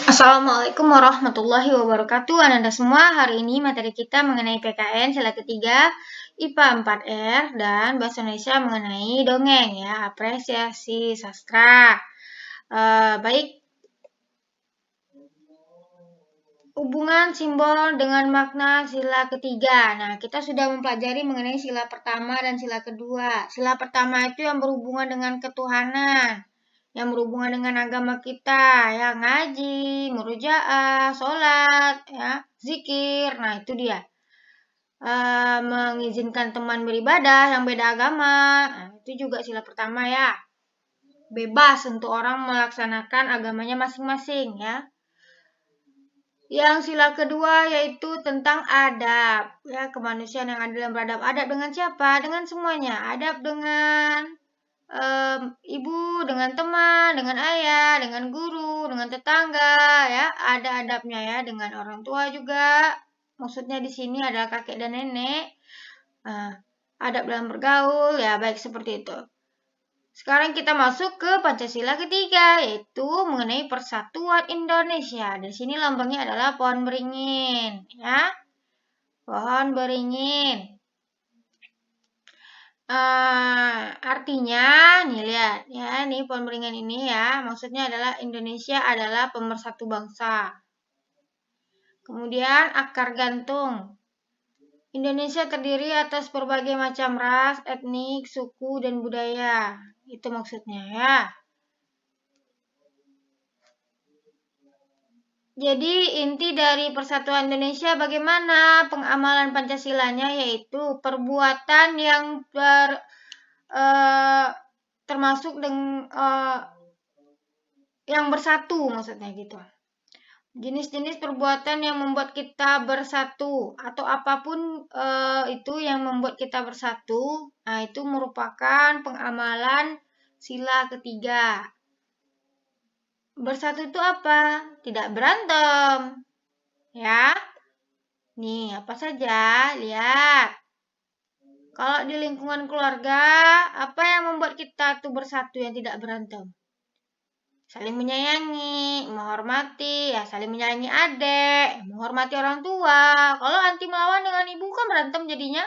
Assalamualaikum warahmatullahi wabarakatuh. Anda semua, hari ini materi kita mengenai PKN sila ketiga, IPA 4R, dan Bahasa Indonesia mengenai dongeng, ya, apresiasi sastra. Baik, hubungan simbol dengan makna sila ketiga. Nah, kita sudah mempelajari mengenai sila pertama dan sila kedua. Sila pertama itu yang berhubungan dengan ketuhanan, yang berhubungan dengan agama kita, ya, ngaji, murojaah, sholat, ya, zikir. Nah, itu dia. Mengizinkan teman beribadah yang beda agama. Nah, itu juga sila pertama, ya. Bebas untuk orang melaksanakan agamanya masing-masing, ya. Yang sila kedua yaitu tentang adab, ya, kemanusiaan yang adil dan beradab. Adab dengan siapa? Dengan semuanya. Adab dengan ibu, dengan teman, dengan ayah, dengan guru, dengan tetangga, ya, ada adabnya, ya, dengan orang tua juga. Maksudnya di sini adalah kakek dan nenek. Adab dalam bergaul, ya, baik seperti itu. Sekarang kita masuk ke Pancasila ketiga, yaitu mengenai Persatuan Indonesia. Di sini lambangnya adalah pohon beringin, ya, pohon beringin. Artinya, nih lihat, ya, nih pohon beringin ini, ya, maksudnya adalah Indonesia adalah pemersatu bangsa. Kemudian akar gantung. Indonesia terdiri atas berbagai macam ras, etnik, suku, dan budaya. Itu maksudnya, ya. Jadi inti dari Persatuan Indonesia bagaimana pengamalan Pancasilanya, yaitu perbuatan yang termasuk dengan yang bersatu, maksudnya gitu. Jenis-jenis perbuatan yang membuat kita bersatu atau apapun itu yang membuat kita bersatu, nah itu merupakan pengamalan sila ketiga. Bersatu itu apa? Tidak berantem, ya. Nih, apa saja? Lihat. Kalau di lingkungan keluarga, apa yang membuat kita tuh bersatu yang tidak berantem? Saling menyayangi, menghormati, ya, saling menyayangi adik, menghormati orang tua. Kalau anti melawan dengan ibu kan berantem jadinya.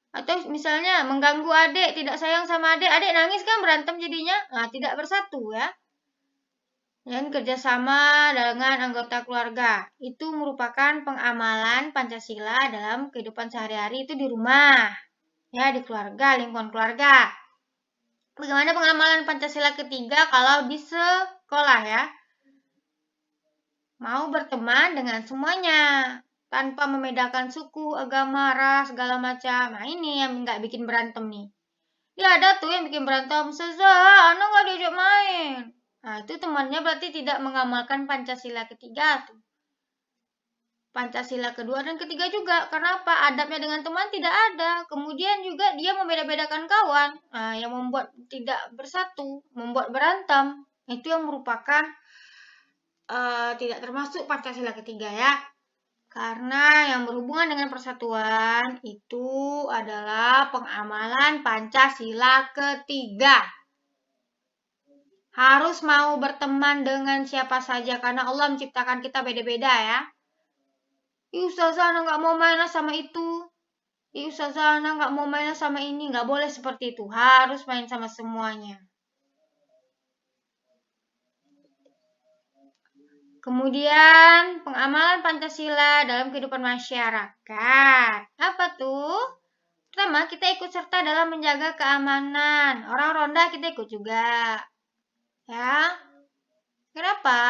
Atau misalnya mengganggu adik, tidak sayang sama adik, adik nangis kan berantem jadinya. Nah, tidak bersatu, ya. Dan kerjasama dengan anggota keluarga. Itu merupakan pengamalan Pancasila dalam kehidupan sehari-hari itu di rumah, ya, di keluarga, lingkungan keluarga. Bagaimana pengamalan Pancasila ketiga kalau di sekolah, ya? Mau berteman dengan semuanya, tanpa membedakan suku, agama, ras, segala macam. Nah, ini yang nggak bikin berantem nih. Ya, ada tuh yang bikin berantem. Anak nggak diajak main. Nah, itu temannya berarti tidak mengamalkan Pancasila ketiga tuh. Pancasila kedua dan ketiga juga. Kenapa? Adabnya dengan teman tidak ada. Kemudian juga dia membeda-bedakan kawan. Nah, yang membuat tidak bersatu, membuat berantem. Itu yang merupakan tidak termasuk Pancasila ketiga, ya. Karena yang berhubungan dengan persatuan itu adalah pengamalan Pancasila ketiga. Harus mau berteman dengan siapa saja karena Allah menciptakan kita beda-beda, ya. Ustazah, anak nggak mau main sama itu. Ustazah, anak nggak mau main sama ini. Nggak boleh seperti itu. Harus main sama semuanya. Kemudian pengamalan Pancasila dalam kehidupan masyarakat. Apa tuh? Pertama, kita ikut serta dalam menjaga keamanan. Orang ronda kita ikut juga. Ya. Kenapa?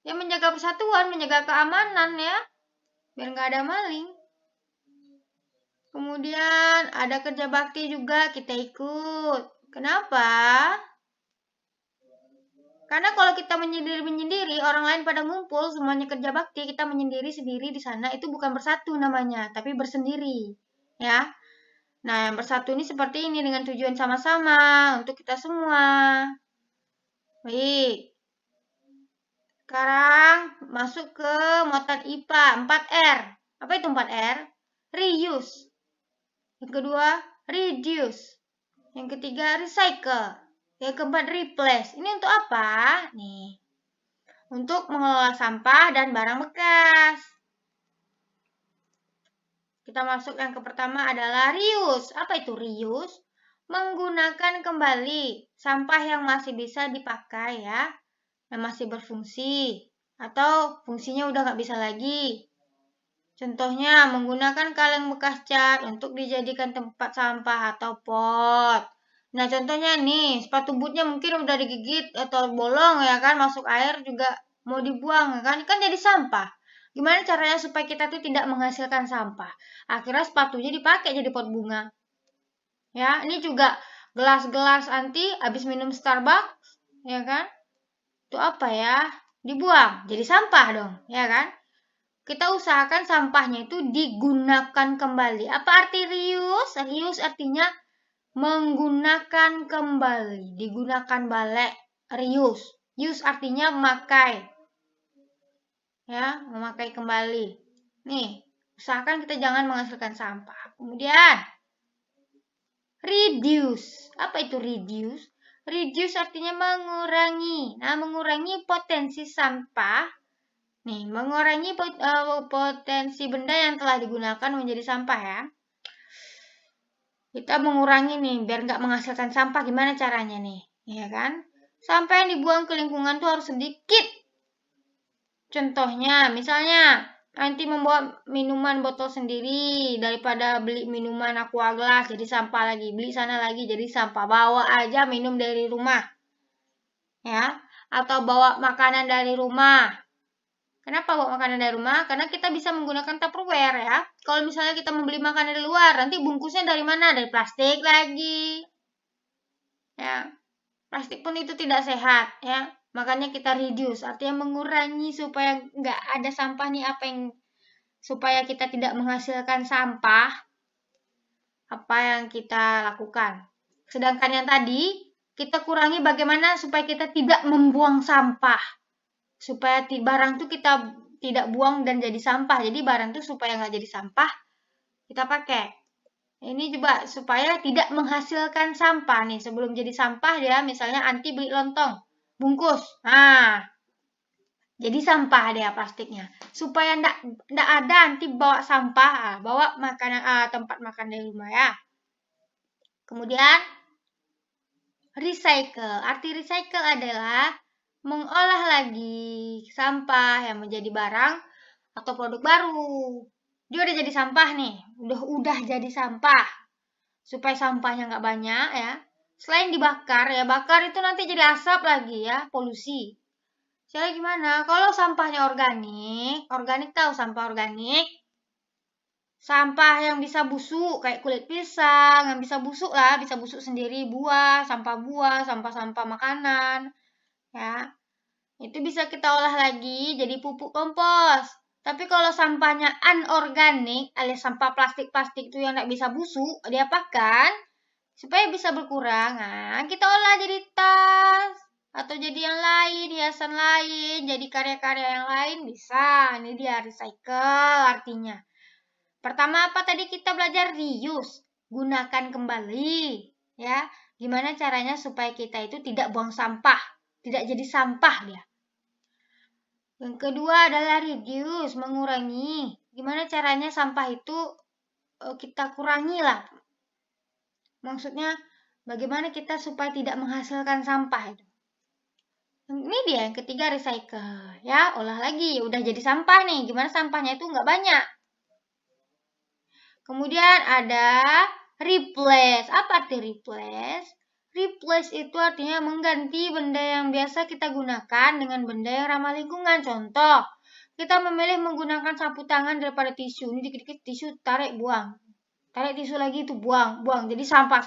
Ya, menjaga persatuan, menjaga keamanan, ya. Biar nggak ada maling. Kemudian ada kerja bakti juga kita ikut. Kenapa? Karena kalau kita menyendiri-menyendiri, orang lain pada ngumpul, semuanya kerja bakti, kita menyendiri sendiri di sana, itu bukan bersatu namanya, tapi bersendiri, ya. Nah, yang bersatu ini seperti ini dengan tujuan sama-sama untuk kita semua. Baik. Sekarang masuk ke muatan IPA 4R. Apa itu 4R? Reuse. Yang kedua, reduce. Yang ketiga, recycle. Yang keempat, replace. Ini untuk apa? Nih. untuk mengelola sampah dan barang bekas. Kita masuk yang ke pertama adalah reuse. Apa itu reuse? Menggunakan kembali sampah yang masih bisa dipakai ya, yang masih berfungsi atau fungsinya udah nggak bisa lagi. Contohnya menggunakan kaleng bekas cat untuk dijadikan tempat sampah atau pot. Nah contohnya nih sepatu bootnya mungkin udah digigit atau bolong ya kan, masuk air juga mau dibuang kan jadi sampah. Gimana caranya supaya kita tuh tidak menghasilkan sampah? Akhirnya sepatunya dipakai jadi pot bunga. Ya, ini juga gelas-gelas anti habis minum Starbucks, ya kan? Itu apa ya? Dibuang, jadi sampah dong, ya kan? Kita usahakan sampahnya itu digunakan kembali. Apa arti reuse? Reuse artinya menggunakan kembali, digunakan balik. Reuse. Use artinya memakai. Ya, memakai kembali. Nih, usahakan kita jangan menghasilkan sampah. Kemudian, reduce. Apa itu reduce? Reduce artinya mengurangi. Nah, mengurangi potensi sampah. Nih, mengurangi potensi benda yang telah digunakan menjadi sampah ya. Kita mengurangi nih, biar nggak menghasilkan sampah. Gimana caranya nih? Ya kan? Sampah yang dibuang ke lingkungan tuh harus sedikit. Contohnya, misalnya nanti membawa minuman botol sendiri daripada beli minuman aqua gelas jadi sampah lagi, beli sana lagi jadi sampah. Bawa aja minum dari rumah. Ya, atau bawa makanan dari rumah. Kenapa bawa makanan dari rumah? Karena kita bisa menggunakan Tupperware ya. Kalau misalnya kita membeli makanan dari luar, nanti bungkusnya dari mana? Dari plastik lagi. Ya. Plastik pun itu tidak sehat ya. Makanya kita reduce, artinya mengurangi supaya nggak ada sampah nih, supaya kita tidak menghasilkan sampah, apa yang kita lakukan. Sedangkan yang tadi, kita kurangi bagaimana supaya kita tidak membuang sampah. Supaya barang itu kita tidak buang dan jadi sampah. Jadi barang itu supaya nggak jadi sampah, kita pakai. Ini juga supaya tidak menghasilkan sampah nih. Sebelum jadi sampah dia misalnya anti beli lontong bungkus. Nah, jadi sampah dia plastiknya. Supaya ndak ada anti bawa sampah, bawa makanan tempat makan dari rumah ya. Kemudian recycle. Arti recycle adalah mengolah lagi sampah yang menjadi barang atau produk baru. Dia udah jadi sampah nih, udah jadi sampah. Supaya sampahnya nggak banyak ya. Selain dibakar ya, bakar itu nanti jadi asap lagi ya, polusi. Jadi gimana? Kalau sampahnya organik tahu sampah organik? Sampah yang bisa busuk kayak kulit pisang, yang bisa busuk lah, bisa busuk sendiri, buah, sampah-sampah makanan. Ya. Itu bisa kita olah lagi jadi pupuk kompos. Tapi kalau sampahnya anorganik, alias sampah plastik-plastik itu yang tidak bisa busuk, diapakan? Supaya bisa berkurang, nah, kita olah jadi tas. Atau jadi yang lain, hiasan lain, jadi karya-karya yang lain, bisa. Ini dia recycle artinya. Pertama apa tadi kita belajar? Reuse. Gunakan kembali. Ya, gimana caranya supaya kita itu tidak buang sampah. Tidak jadi sampah dia. Yang kedua adalah reduce, mengurangi. Gimana caranya sampah itu kita kurangi lah. Maksudnya bagaimana kita supaya tidak menghasilkan sampah itu. Ini dia yang ketiga recycle. Ya, olah lagi. Udah jadi sampah nih. Gimana sampahnya itu nggak banyak. Kemudian ada replace. Apa arti replace? Replace itu artinya mengganti benda yang biasa kita gunakan dengan benda yang ramah lingkungan. Contoh, kita memilih menggunakan sapu tangan daripada tisu. Ini dikit-dikit tisu, tarik, buang. Tarik tisu lagi itu, buang. Jadi sampah.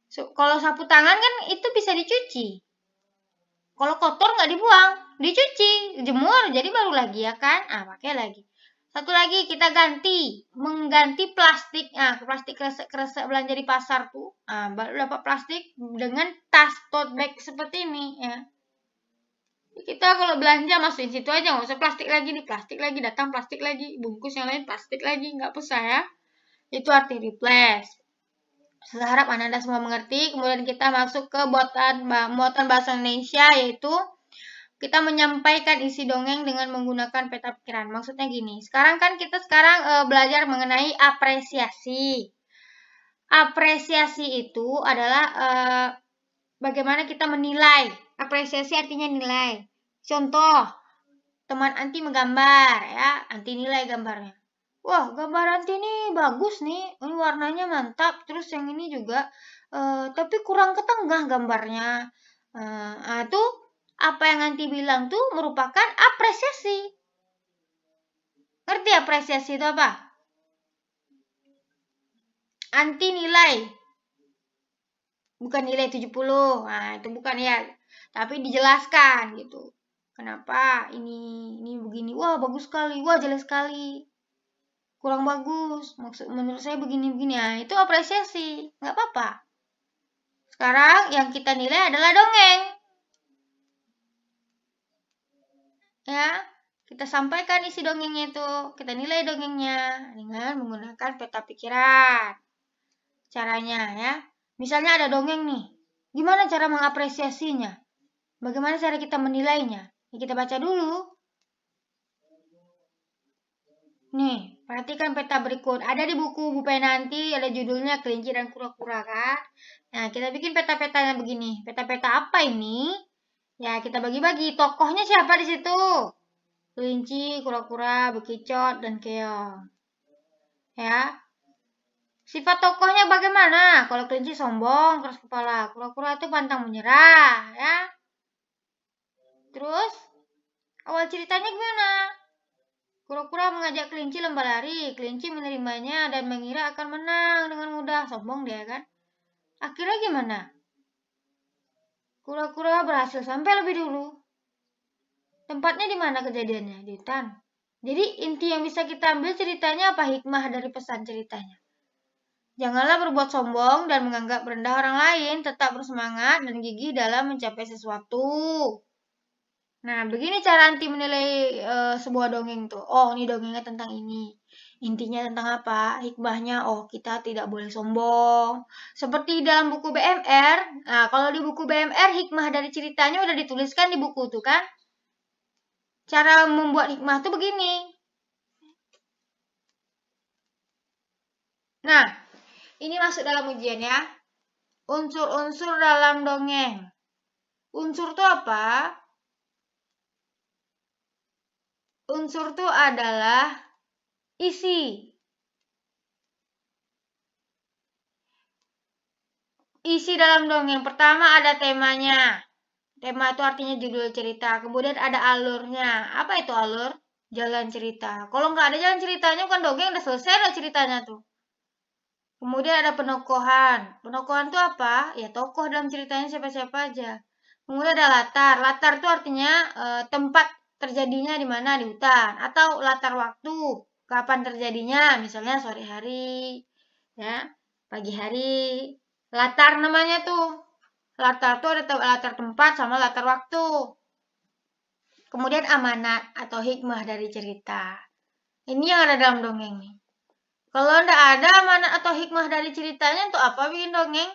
So, kalau sapu tangan kan itu bisa dicuci. Kalau kotor nggak dibuang, dicuci, jemur, jadi baru lagi ya kan? Pakai lagi. Satu lagi kita mengganti plastik. Plastik kresek belanja di pasar tuh. Baru dapat plastik dengan tas tote bag seperti ini ya. Kita kalau belanja masukin situ aja, nggak usah plastik lagi, datang plastik lagi, bungkus yang lain plastik lagi, nggak usah ya. Itu arti replace. Saya harap Anda semua mengerti. Kemudian kita masuk ke muatan bahasa Indonesia, yaitu kita menyampaikan isi dongeng dengan menggunakan peta pikiran. Maksudnya gini, sekarang kan kita belajar mengenai apresiasi. Apresiasi itu adalah bagaimana kita menilai. Apresiasi artinya nilai. Contoh, teman Anti menggambar ya, Anti nilai gambarnya. Wah, gambar Anti ini bagus nih, ini warnanya mantap, terus yang ini juga, tapi kurang ke tengah gambarnya. Itu apa yang Anti bilang tuh merupakan apresiasi. Ngerti apresiasi itu apa? Anti nilai. Bukan nilai 70. Nah, itu bukan ya. Tapi dijelaskan gitu. Kenapa ini begini? Wah, bagus sekali. Wah, jelek sekali. Kurang bagus. Menurut saya begini-begini. Nah, itu apresiasi. Nggak apa-apa. Sekarang yang kita nilai adalah dongeng. Ya, kita sampaikan isi dongengnya itu. Kita nilai dongengnya dengan menggunakan peta pikiran. Caranya ya. Misalnya ada dongeng nih. Gimana cara mengapresiasinya? Bagaimana cara kita menilainya? Ya, kita baca dulu. Nih, perhatikan peta berikut. Ada di buku Bu Penanti, ada judulnya Kelinci dan Kura-Kura kan? Nah, kita bikin peta-petanya begini. Peta-peta apa ini? Ya, kita bagi-bagi. Tokohnya siapa di situ? Kelinci, kura-kura, bekicot, dan keong. Ya. Sifat tokohnya bagaimana? Kalau kelinci sombong, keras kepala. Kura-kura itu pantang menyerah, ya. Terus, awal ceritanya gimana? Kura-kura mengajak kelinci lomba lari. Kelinci menerimanya dan mengira akan menang dengan mudah. Sombong dia kan? Akhirnya gimana? Kura-kura berhasil sampai lebih dulu. Tempatnya di mana kejadiannya? Di hutan. Jadi inti yang bisa kita ambil ceritanya apa? Hikmah dari pesan ceritanya. Janganlah berbuat sombong dan menganggap rendah orang lain. Tetap bersemangat dan gigih dalam mencapai sesuatu. Nah, begini cara Anti menilai sebuah dongeng tuh. Oh, ini dongengnya tentang ini. Intinya tentang apa? Hikmahnya, oh kita tidak boleh sombong. Seperti dalam buku BMR. Nah, kalau di buku BMR, hikmah dari ceritanya udah dituliskan di buku tuh kan. Cara membuat hikmah tuh begini. Nah, ini masuk dalam ujian ya. Unsur-unsur dalam dongeng. Unsur tuh apa? Unsur tuh adalah isi. Isi dalam dongeng. Pertama ada temanya. Tema itu artinya judul cerita. Kemudian ada alurnya. Apa itu alur? Jalan cerita. Kalau nggak ada jalan ceritanya, kan dongeng udah selesai lah ceritanya tuh. Kemudian ada penokohan. Penokohan itu apa? Ya tokoh dalam ceritanya siapa-siapa aja. Kemudian ada latar. Latar itu artinya tempat terjadinya di mana, di hutan. Atau latar waktu. Kapan terjadinya? Misalnya sore hari, ya, pagi hari. Latar namanya tuh. Latar tuh ada latar tempat sama latar waktu. Kemudian amanat atau hikmah dari cerita. Ini yang ada dalam dongeng nih. Kalau ndak ada amanat atau hikmah dari ceritanya, untuk apa bikin dongeng?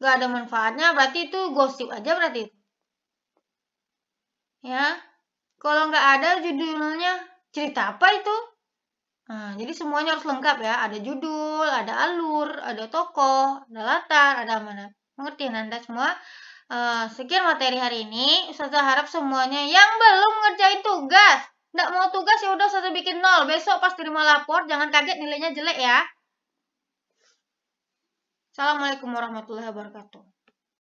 Gak ada manfaatnya, berarti itu gosip aja berarti. Ya, kalau nggak ada judulnya, cerita apa itu? Nah, jadi semuanya harus lengkap ya. Ada judul, ada alur, ada tokoh, ada latar, ada amanat. Mengerti Anda semua? Sekian materi hari ini. Ustazah harap semuanya yang belum ngerjain tugas, nggak mau tugas ya udah Ustazah bikin 0. Besok pas terima lapor jangan kaget nilainya jelek ya. Assalamualaikum warahmatullahi wabarakatuh.